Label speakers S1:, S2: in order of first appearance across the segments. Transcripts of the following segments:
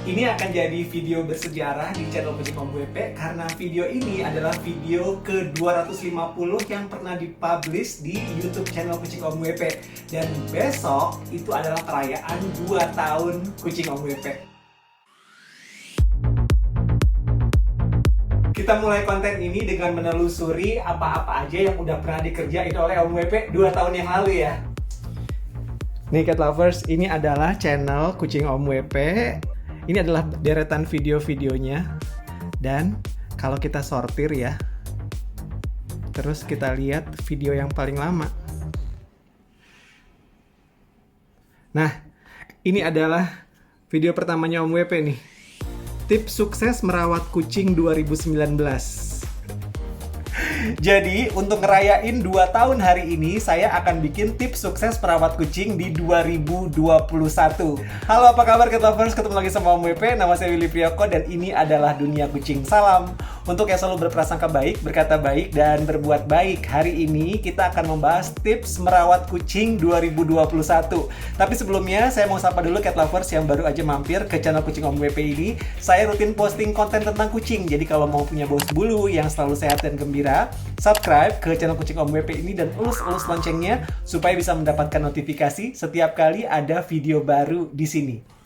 S1: Ini akan jadi video bersejarah di channel Kucing Om WP karena video ini adalah video ke-250 yang pernah dipublish di YouTube channel Kucing Om WP. Dan besok itu adalah perayaan 2 tahun Kucing Om WP. Kita mulai konten ini dengan menelusuri apa-apa aja yang udah pernah dikerjain oleh Om WP 2 tahun yang lalu ya. Nih Cat Lovers, ini adalah channel Kucing Om WP. Ini adalah deretan video-videonya. Dan kalau kita sortir ya, terus kita lihat video yang paling lama. Nah, ini adalah video pertamanya Om WP nih. Tips sukses merawat kucing 2019. Jadi, untuk ngerayain 2 tahun hari ini, saya akan bikin tips sukses merawat kucing di 2021. Halo, apa kabar Cat Lovers? Ketemu lagi sama Om WP, nama saya Willy Priyoko, dan ini adalah Dunia Kucing. Salam! Untuk yang selalu berprasangka baik, berkata baik, dan berbuat baik. Hari ini kita akan membahas tips merawat kucing 2021. Tapi sebelumnya, saya mau sapa dulu Cat Lovers yang baru aja mampir ke channel Kucing Om WP ini. Saya rutin posting konten tentang kucing, jadi kalau mau punya bos bulu yang selalu sehat dan gembira, subscribe ke channel Kucing Om WP ini dan elus-elus loncengnya supaya bisa mendapatkan notifikasi setiap kali ada video baru di sini.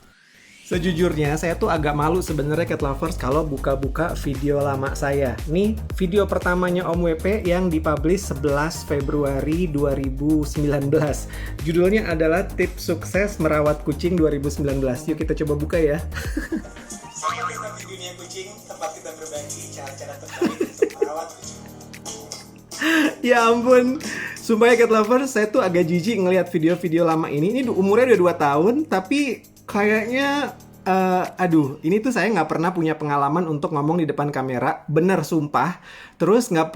S1: Sejujurnya saya tuh agak malu sebenarnya Cat Lovers kalau buka-buka video lama saya. Nih video pertamanya Om WP yang dipublish 11 Februari 2019. Judulnya adalah Tips Sukses Merawat Kucing 2019. Yuk kita coba buka ya. Selamat datang di Dunia Kucing, tempat kita berbagi cara-cara terbaik untuk merawat kucing. Ya ampun, sumpah ya Cat Lovers, saya tuh agak jijik ngelihat video-video lama ini. Ini umurnya udah 2 tahun, tapi kayaknya ini tuh saya nggak pernah punya pengalaman untuk ngomong di depan kamera, bener sumpah. Terus nggak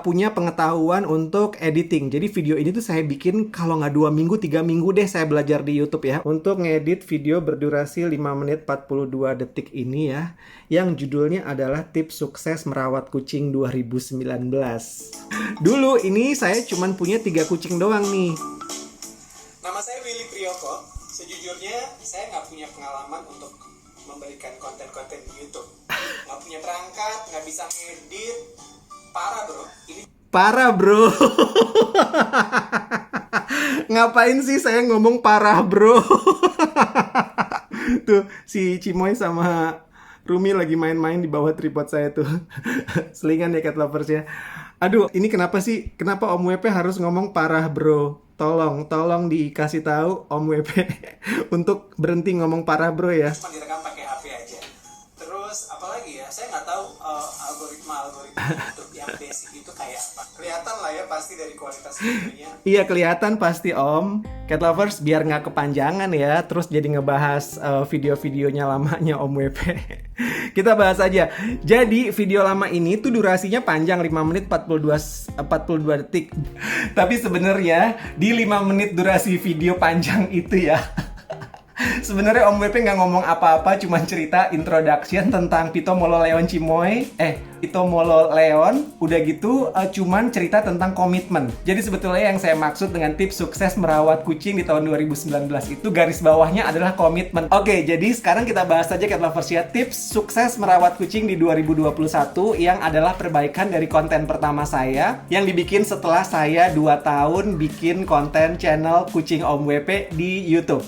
S1: punya pengetahuan untuk editing. Jadi video ini tuh saya bikin kalau nggak 2 minggu, 3 minggu deh saya belajar di YouTube ya. Untuk ngedit video berdurasi 5 menit 42 detik ini ya, yang judulnya adalah Tips Sukses Merawat Kucing 2019. Dulu ini saya cuman punya 3 kucing doang nih. Nama saya Willy Priyoko. Sejujurnya saya nggak punya pengalaman untuk memberikan konten-konten di YouTube. Nggak punya perangkat, nggak bisa ngedit. Parah bro. Parah bro. Ngapain sih saya ngomong parah bro? Tuh si Cimoy sama Rumi lagi main-main di bawah tripod saya tuh. Selingan ya Cat Lovers ya. Aduh, ini kenapa sih? Kenapa Om WP harus ngomong parah bro? Tolong dikasih tahu Om WP untuk berhenti ngomong parah bro ya. Cuma direkam pakai HP aja. Terus apalagi ya? Saya nggak tahu algoritma YouTube yang basic itu kayak apa. Kelihatan lah ya pasti dari kualitas videonya. Iya kelihatan pasti Om. Cat Lovers biar nggak kepanjangan ya. Terus jadi ngebahas video-videonya lamanya Om WP. Kita bahas aja. Jadi video lama ini tuh durasinya panjang 5 menit 42 detik. Tapi sebenarnya di 5 menit durasi video panjang itu ya, sebenarnya Om WP nggak ngomong apa-apa, cuman cerita introduction tentang Pito Molo Leon Cimoy. Pito Molo Leon, udah gitu cuman cerita tentang komitmen. Jadi sebetulnya yang saya maksud dengan tips sukses merawat kucing di tahun 2019 itu garis bawahnya adalah komitmen. Oke, jadi sekarang kita bahas aja Cat Lovers ya, tips sukses merawat kucing di 2021 yang adalah perbaikan dari konten pertama saya yang dibikin setelah saya 2 tahun bikin konten channel Kucing Om WP di YouTube.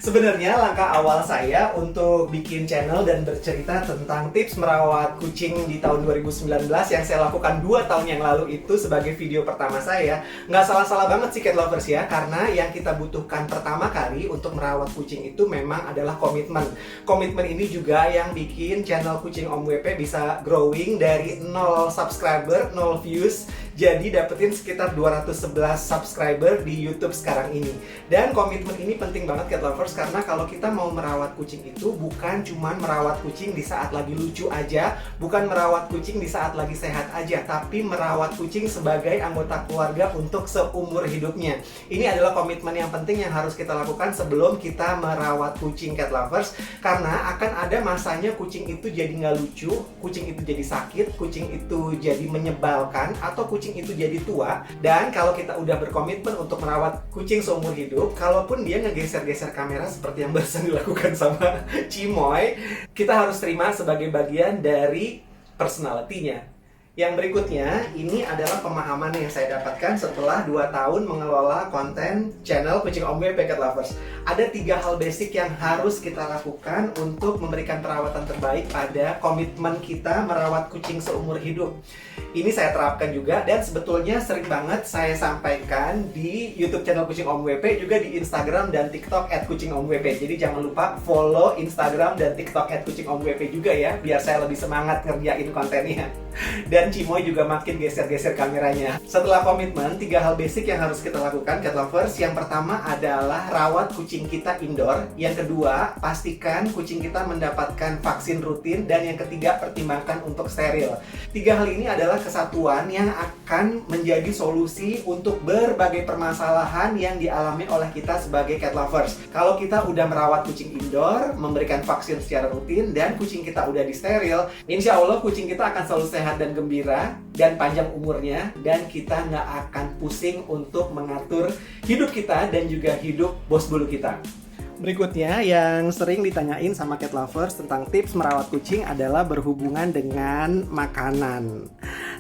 S1: Sebenarnya langkah awal saya untuk bikin channel dan bercerita tentang tips merawat kucing di tahun 2019 yang saya lakukan 2 tahun yang lalu itu sebagai video pertama saya, nggak salah-salah banget sih Cat Lovers ya, karena yang kita butuhkan pertama kali untuk merawat kucing itu memang adalah komitmen. Komitmen ini juga yang bikin channel Kucing Om WP bisa growing dari 0 subscriber, 0 views, jadi dapetin sekitar 211 subscriber di YouTube sekarang ini. Dan komitmen ini penting banget Cat Lovers, karena kalau kita mau merawat kucing itu bukan cuman merawat kucing di saat lagi lucu aja, bukan merawat kucing di saat lagi sehat aja, tapi merawat kucing sebagai anggota keluarga untuk seumur hidupnya. Ini adalah komitmen yang penting yang harus kita lakukan sebelum kita merawat kucing Cat Lovers, karena akan ada masanya kucing itu jadi nggak lucu, kucing itu jadi sakit, kucing itu jadi menyebalkan, atau kucing kucing itu jadi tua. Dan kalau kita udah berkomitmen untuk merawat kucing seumur hidup, kalaupun dia ngegeser-geser kamera seperti yang barusan dilakukan sama Cimoy, kita harus terima sebagai bagian dari personality-nya. Yang berikutnya, ini adalah pemahaman yang saya dapatkan setelah 2 tahun mengelola konten channel Kucing Om WP Cat Lovers. Ada 3 hal basic yang harus kita lakukan untuk memberikan perawatan terbaik pada komitmen kita merawat kucing seumur hidup. Ini saya terapkan juga, dan sebetulnya sering banget saya sampaikan di YouTube channel Kucing Om WP, juga di Instagram dan TikTok @kucingomwp. Jadi jangan lupa follow Instagram dan TikTok @kucingomwp juga ya, biar saya lebih semangat ngerjain kontennya. Dan Cimoy juga makin geser-geser kameranya. Setelah komitmen, 3 hal basic yang harus kita lakukan, Cat Lovers. Yang pertama adalah rawat kucing kita indoor. Yang kedua, pastikan kucing kita mendapatkan vaksin rutin. Dan yang ketiga, pertimbangkan untuk steril. 3 hal ini adalah kesatuan yang akan menjadi solusi untuk berbagai permasalahan yang dialami oleh kita sebagai Cat Lovers. Kalau kita udah merawat kucing indoor, memberikan vaksin secara rutin, dan kucing kita udah di steril, insya Allah kucing kita akan selalu sehat dan gembira dan panjang umurnya, dan kita nggak akan pusing untuk mengatur hidup kita dan juga hidup bos bulu kita. Berikutnya yang sering ditanyain sama Cat Lovers tentang tips merawat kucing adalah berhubungan dengan makanan.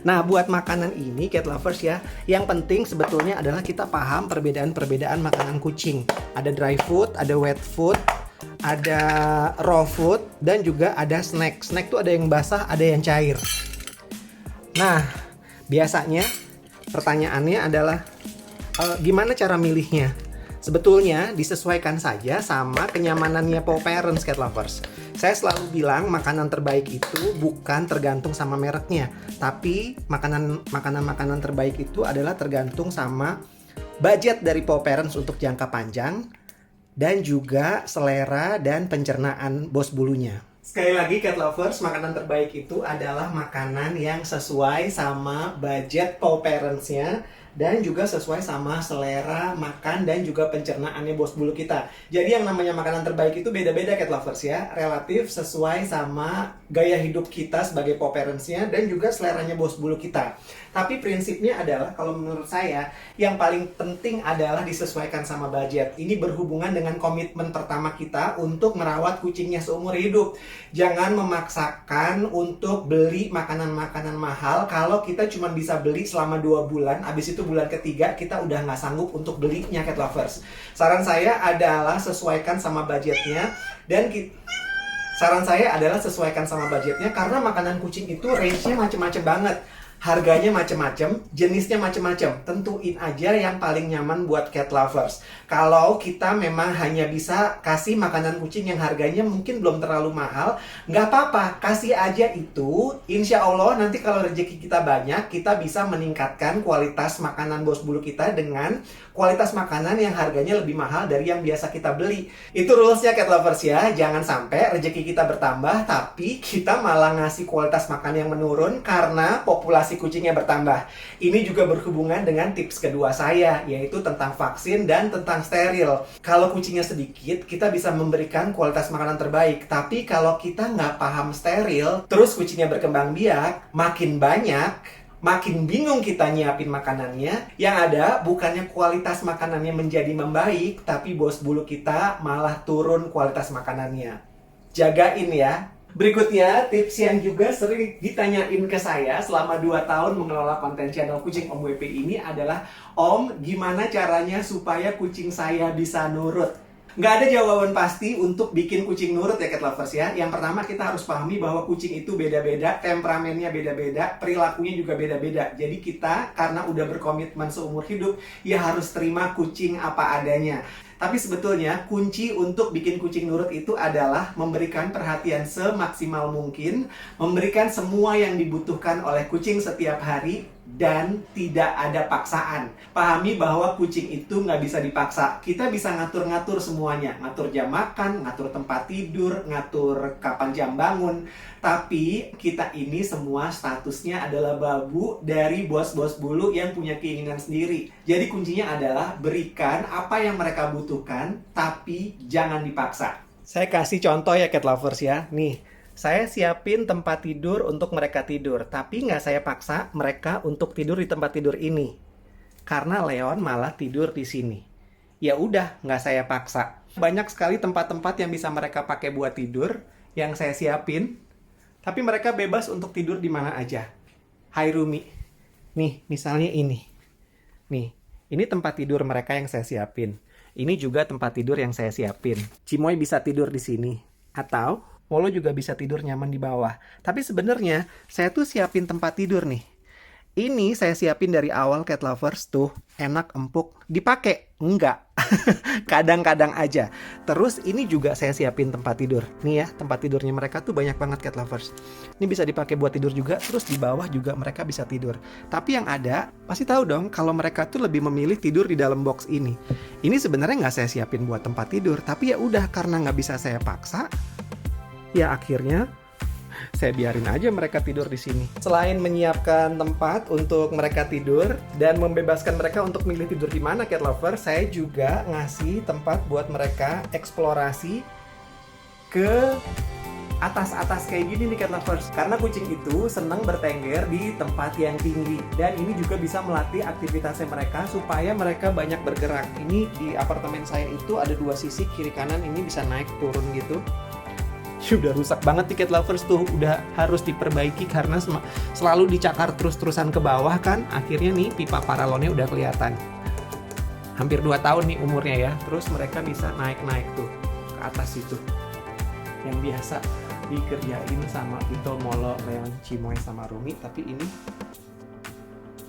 S1: Nah, buat makanan ini Cat Lovers ya, yang penting sebetulnya adalah kita paham perbedaan-perbedaan makanan kucing. Ada dry food, ada wet food, ada raw food, dan juga ada snack. Snack tuh ada yang basah, ada yang cair. Nah, biasanya pertanyaannya adalah gimana cara milihnya? Sebetulnya disesuaikan saja sama kenyamanannya paw parents, Cat Lovers. Saya selalu bilang makanan terbaik itu bukan tergantung sama mereknya, tapi makanan terbaik itu adalah tergantung sama budget dari paw parents untuk jangka panjang, dan juga selera dan pencernaan bos bulunya. Sekali lagi Cat Lovers, makanan terbaik itu adalah makanan yang sesuai sama budget paw parents-nya, dan juga sesuai sama selera makan dan juga pencernaannya bos bulu kita. Jadi yang namanya makanan terbaik itu beda-beda Cat Lovers ya, relatif sesuai sama gaya hidup kita sebagai paw parents-nya dan juga seleranya bos bulu kita. Tapi prinsipnya adalah, kalau menurut saya, yang paling penting adalah disesuaikan sama budget. Ini berhubungan dengan komitmen pertama kita untuk merawat kucingnya seumur hidup. Jangan memaksakan untuk beli makanan-makanan mahal kalau kita cuma bisa beli selama 2 bulan, habis itu bulan ketiga kita udah nggak sanggup untuk belinya Cat Lovers. Saran saya adalah sesuaikan sama budgetnya, dan karena makanan kucing itu range-nya macem-macem banget. Harganya macam-macam, jenisnya macam-macam. Tentuin aja yang paling nyaman buat Cat Lovers. Kalau kita memang hanya bisa kasih makanan kucing yang harganya mungkin belum terlalu mahal, nggak apa-apa, kasih aja itu. Insya Allah nanti kalau rezeki kita banyak, kita bisa meningkatkan kualitas makanan bos bulu kita dengan kualitas makanan yang harganya lebih mahal dari yang biasa kita beli. Itu rulesnya Cat Lovers ya. Jangan sampai rezeki kita bertambah, tapi kita malah ngasih kualitas makan yang menurun karena populasi kucingnya bertambah. Ini juga berhubungan dengan tips kedua saya, yaitu tentang vaksin dan tentang steril. Kalau kucingnya sedikit, kita bisa memberikan kualitas makanan terbaik. Tapi kalau kita nggak paham steril, terus kucingnya berkembang biak, makin banyak, makin bingung kita nyiapin makanannya. Yang ada bukannya kualitas makanannya menjadi membaik, tapi bos bulu kita malah turun kualitas makanannya. Jagain ya. Berikutnya, tips yang juga sering ditanyain ke saya selama 2 tahun mengelola konten channel Kucing Om WP ini adalah, Om, gimana caranya supaya kucing saya bisa nurut? Nggak ada jawaban pasti untuk bikin kucing nurut ya Cat Lovers ya. Yang pertama, kita harus pahami bahwa kucing itu beda-beda, temperamennya beda-beda, perilakunya juga beda-beda. Jadi kita karena udah berkomitmen seumur hidup, ya harus terima kucing apa adanya. Tapi sebetulnya kunci untuk bikin kucing nurut itu adalah memberikan perhatian semaksimal mungkin, memberikan semua yang dibutuhkan oleh kucing setiap hari, dan tidak ada paksaan. Pahami bahwa kucing itu nggak bisa dipaksa. Kita bisa ngatur-ngatur semuanya. Ngatur jam makan, ngatur tempat tidur, ngatur kapan jam bangun. Tapi kita ini semua statusnya adalah babu dari bos-bos bulu yang punya keinginan sendiri. Jadi kuncinya adalah berikan apa yang mereka butuhkan, tapi jangan dipaksa. Saya kasih contoh ya Cat Lovers ya. Nih, Saya siapin tempat tidur untuk mereka tidur, tapi nggak saya paksa mereka untuk tidur di tempat tidur ini. Karena Leon malah tidur di sini. Ya udah, nggak saya paksa. Banyak sekali tempat-tempat yang bisa mereka pakai buat tidur, yang saya siapin. Tapi mereka bebas untuk tidur di mana aja. Hai Rumi. Nih, misalnya ini. Nih, ini tempat tidur mereka yang saya siapin. Ini juga tempat tidur yang saya siapin. Cimoy bisa tidur di sini. Atau Polo juga bisa tidur nyaman di bawah. Tapi sebenarnya saya tuh siapin tempat tidur nih. Ini saya siapin dari awal cat lovers tuh. Enak, empuk. Dipakai? Enggak. Kadang-kadang aja. Terus ini juga saya siapin tempat tidur. Nih ya, tempat tidurnya mereka tuh banyak banget cat lovers. Ini bisa dipakai buat tidur juga. Terus di bawah juga mereka bisa tidur. Tapi yang ada, pasti tahu dong kalau mereka tuh lebih memilih tidur di dalam box ini. Ini sebenarnya nggak saya siapin buat tempat tidur. Tapi ya udah, karena nggak bisa saya paksa, ya akhirnya saya biarin aja mereka tidur di sini. Selain menyiapkan tempat untuk mereka tidur dan membebaskan mereka untuk milih tidur di mana cat lover, saya juga ngasih tempat buat mereka eksplorasi ke atas-atas kayak gini nih cat lovers. Karena kucing itu senang bertengger di tempat yang tinggi, dan ini juga bisa melatih aktivitasnya mereka supaya mereka banyak bergerak. Ini di apartemen saya itu ada dua sisi, kiri kanan, ini bisa naik turun gitu. Udah rusak banget tiket lovers tuh, udah harus diperbaiki karena selalu dicakar terus-terusan ke bawah kan. Akhirnya nih pipa paralonnya udah kelihatan. Hampir 2 tahun nih umurnya ya. Terus mereka bisa naik-naik tuh ke atas itu. Yang biasa dikerjain sama Vito, Molo, Leon, Cimoy, sama Rumi. Tapi ini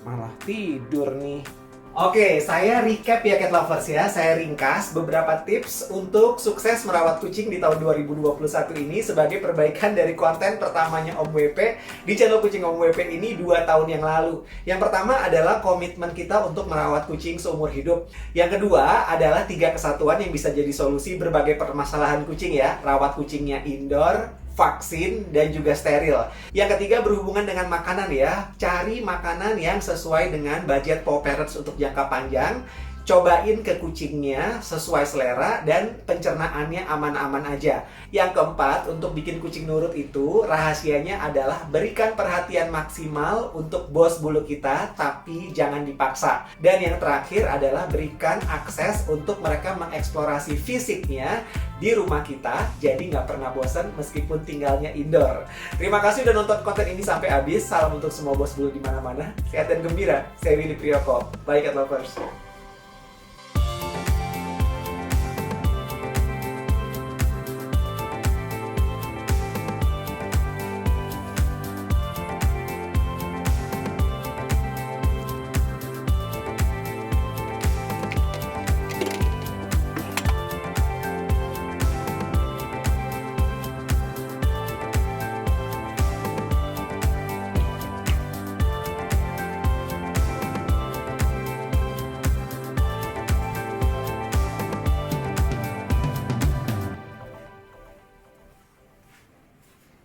S1: malah tidur nih. Oke, saya recap ya cat lovers ya. Saya ringkas beberapa tips untuk sukses merawat kucing di tahun 2021 ini sebagai perbaikan dari konten pertamanya Om WP di channel Kucing Om WP ini 2 tahun yang lalu. Yang pertama adalah komitmen kita untuk merawat kucing seumur hidup. Yang kedua adalah 3 kesatuan yang bisa jadi solusi berbagai permasalahan kucing ya. Rawat kucingnya indoor, vaksin, dan juga steril. Yang ketiga berhubungan dengan makanan ya. Cari makanan yang sesuai dengan budget Paw Parents untuk jangka panjang. Cobain ke kucingnya sesuai selera dan pencernaannya aman-aman aja. Yang keempat, untuk bikin kucing nurut itu rahasianya adalah berikan perhatian maksimal untuk bos bulu kita, tapi jangan dipaksa. Dan yang terakhir adalah berikan akses untuk mereka mengeksplorasi fisiknya di rumah kita, jadi nggak pernah bosan meskipun tinggalnya indoor. Terima kasih udah nonton konten ini sampai habis. Salam untuk semua bos bulu di mana-mana. Sehat dan gembira. Saya Willy Priyoko. Bye cat lovers.